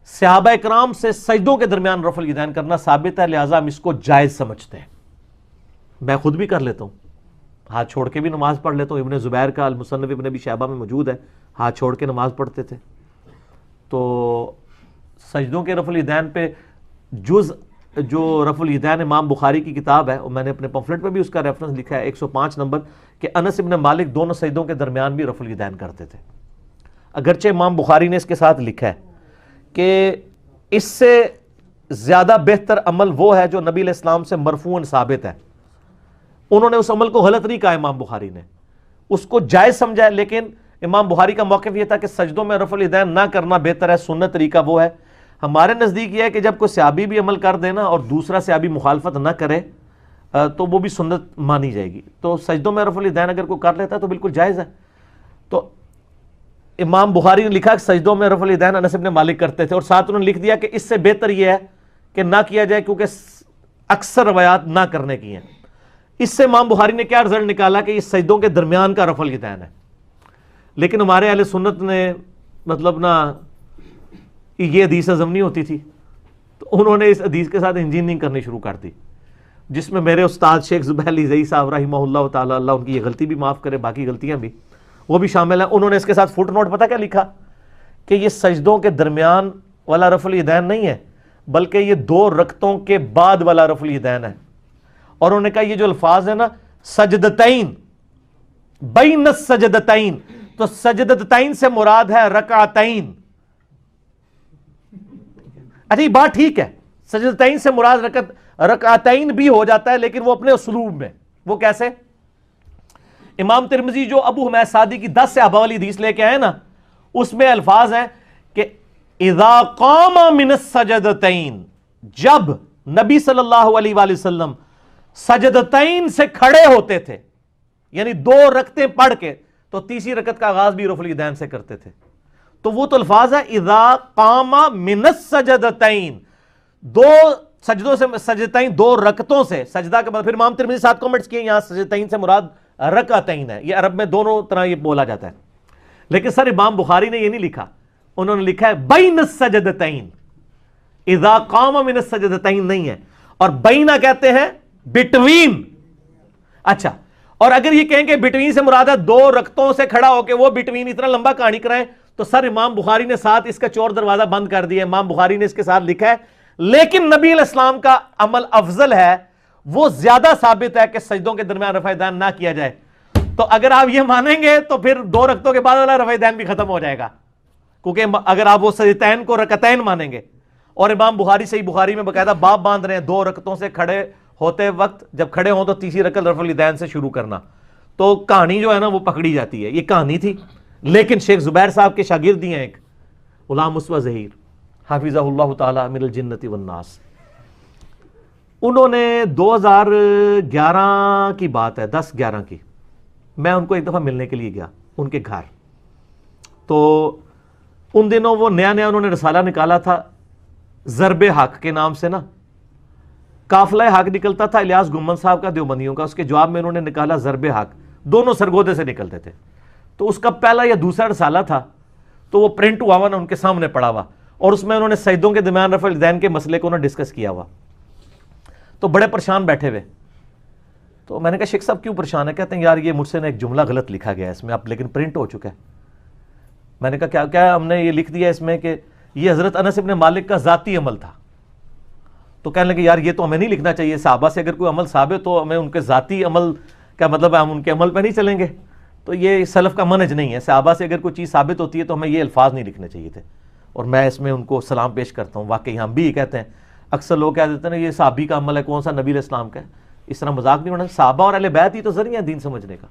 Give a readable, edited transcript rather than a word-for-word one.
صحابہ اکرام سے سجدوں کے درمیان رفع الیدین کرنا ثابت ہے، لہٰذا ہم اس کو جائز سمجھتے ہیں۔ میں خود بھی کر لیتا ہوں، ہاتھ چھوڑ کے بھی نماز پڑھ لیتا ہوں۔ ابن زبیر کا المصنف ابن ابی شیبہ میں موجود ہے، ہاتھ چھوڑ کے نماز پڑھتے تھے۔ تو سجدوں کے رفع الیدین پہ جز جو رفع الیدین امام بخاری کی کتاب ہے، اور میں نے اپنے پمفلٹ پہ بھی اس کا ریفرنس لکھا ہے 105 نمبر، کہ انس ابن مالک دونوں سجدوں کے درمیان بھی رفع الیدین کرتے تھے۔ اگرچہ امام بخاری نے اس کے ساتھ لکھا ہے کہ اس سے زیادہ بہتر عمل وہ ہے جو نبی علیہ السلام سے مرفوعاً ثابت ہے۔ انہوں نے اس عمل کو غلط نہیں کہا، امام بخاری نے اس کو جائز سمجھا ہے، لیکن امام بخاری کا موقف یہ تھا کہ سجدوں میں رفع الیدین نہ کرنا بہتر ہے، سنت طریقہ وہ ہے۔ ہمارے نزدیک یہ ہے کہ جب کوئی صحابی بھی عمل کر دینا اور دوسرا صحابی مخالفت نہ کرے تو وہ بھی سنت مانی جائے گی۔ تو سجدوں میں رفع الیدین اگر کوئی کر لیتا ہے تو بالکل جائز ہے۔ تو امام بخاری نے لکھا کہ سجدوں میں رفع الیدین انس بن مالک کرتے تھے، اور ساتھ انہوں نے لکھ دیا کہ اس سے بہتر یہ ہے کہ نہ کیا جائے، کیونکہ اکثر روایات نہ کرنے کی ہیں۔ اس سے امام بخاری نے کیا رزلٹ نکالا کہ یہ سجدوں کے درمیان کا رفع الیدین ہے۔ لیکن ہمارے اہل سنت نے مطلب نا یہ حدیث ہضم نہیں ہوتی تھی، تو انہوں نے اس حدیث کے ساتھ انجینئرنگ کرنی شروع کر دی، جس میں میرے استاد شیخ زبیر علی زئی صاحب رحمہ اللہ تعالی، اللہ ان کی یہ غلطی بھی معاف کرے، باقی غلطیاں بھی وہ بھی شامل ہیں۔ انہوں نے اس کے ساتھ فٹ نوٹ پتہ کیا لکھا کہ یہ سجدوں کے درمیان والا رفع الیدین نہیں ہے، بلکہ یہ 2 رکعتوں کے بعد والا رفع الیدین ہے۔ اور انہوں نے کہا یہ جو الفاظ ہے نا سجدتین بین السجدتین، تو سجدتین سے مراد ہے رکعتین۔ اچھا یہ بات ٹھیک ہے، سجدتین سے مراد رکعتین بھی ہو جاتا ہے، لیکن وہ اپنے اسلوب میں۔ وہ کیسے؟ امام ترمذی جو ابو حمید سعدی کی 10 صحابہ والی حدیث لے کے آئے نا، اس میں الفاظ ہیں کہ اذا قام من السجدتین، جب نبی صلی اللہ علیہ وآلہ وسلم سجدتین سے کھڑے ہوتے تھے، یعنی 2 رکعتیں پڑھ کے، تو تیسری رکعت کا آغاز بھی رفع الیدین سے کرتے تھے۔ تو وہ تو الفاظ ہے اذا قام من السجدتین، 2 سجدوں سے، سجدتین 2 رکعتوں سے، سجدہ کے بعد پھر امام ترمذی 7 کمنٹس کیے، یہاں سجدتین سے مراد رکعتین ہے۔ یہ عرب میں دونوں طرح یہ بولا جاتا ہے، لیکن سر امام بخاری نے یہ نہیں لکھا، انہوں نے لکھا ہے بین السجدتین، اذا قام من السجدتین نہیں ہے، اور بینا کہتے ہیں بٹوین۔ اچھا، اور اگر یہ کہیں کہ بٹوین سے مراد ہے 2 رکعتوں سے کھڑا ہو کے وہ بٹوین اتنا لمبا کہانی کرائیں، تو سر امام بخاری نے ساتھ اس کا چور دروازہ بند کر دیا۔ امام بخاری نے اس کے ساتھ لکھا ہے لیکن نبی علیہ السلام کا عمل افضل ہے، وہ زیادہ ثابت ہے کہ سجدوں کے درمیان رفع الیدین نہ کیا جائے۔ تو اگر آپ یہ مانیں گے تو پھر 2 رکعتوں کے بعد والا رفع الیدین بھی ختم ہو جائے گا، کیونکہ اگر آپ وہ سجدتین کو رکعتین مانیں گے، اور امام بخاری صحیح بخاری میں باقاعدہ باب باندھ رہے ہیں 2 رکعتوں سے کھڑے ہوتے وقت، جب کھڑے ہوں تو تیسری رکعت رفع الیدین سے شروع کرنا، تو کہانی جو ہے نا وہ پکڑی جاتی ہے۔ یہ کہانی تھی، لیکن شیخ زبیر صاحب کے شاگرد ہی ہیں ایک غلام مصطفیٰ ظہیر حافظہ اللہ تعالی من الجنۃ والناس، انہوں نے 2011 کی بات ہے، 10-11 کی، میں ان کو ایک دفعہ ملنے کے لیے گیا ان کے گھر۔ تو ان دنوں وہ نیا انہوں نے رسالہ نکالا تھا ضرب حق کے نام سے نا، قافلہ حق نکلتا تھا الیاس گمن صاحب کا دیوبندیوں کا، اس کے جواب میں انہوں نے نکالا ضرب حق، دونوں سرگودے سے نکلتے تھے۔ تو اس کا پہلا یا دوسرا رسالہ تھا، تو وہ پرنٹ ہوا ہوا نا ان کے سامنے پڑا ہوا، اور اس میں انہوں نے سجدوں کے درمیان رفع الیدین کے مسئلے کو انہوں نے ڈسکس کیا ہوا۔ تو بڑے پریشان بیٹھے ہوئے، تو میں نے کہا شیخ صاحب کیوں پریشان ہے؟ کہتے ہیں یار یہ مجھ سے ایک جملہ غلط لکھا گیا ہے اس میں، اب لیکن پرنٹ ہو چکا ہے۔ میں نے کہا کیا ہم نے یہ لکھ دیا اس میں کہ یہ حضرت انس بن مالک کا ذاتی عمل تھا؟ تو کہنے لگے یار یہ تو ہمیں نہیں لکھنا چاہیے، صحابہ سے اگر کوئی عمل ثابت ہو ہمیں ان کے ذاتی عمل کا مطلب ہے ہم ان کے عمل پہ نہیں چلیں گے، تو یہ سلف کا منہج نہیں ہے، صحابہ سے اگر کوئی چیز ثابت ہوتی ہے تو ہمیں یہ الفاظ نہیں لکھنے چاہیے تھے۔ اور میں اس میں ان کو سلام پیش کرتا ہوں، واقعی ہم بھی یہ کہتے ہیں، اکثر لوگ کہہ دیتے ہیں یہ صحابی کا عمل ہے، کون سا نبی علیہ السلام کا ہے، اس طرح مذاق نہیں ہونا۔ صحابہ اور اہل بیت ہی تو ذریعہ دین سمجھنے کا۔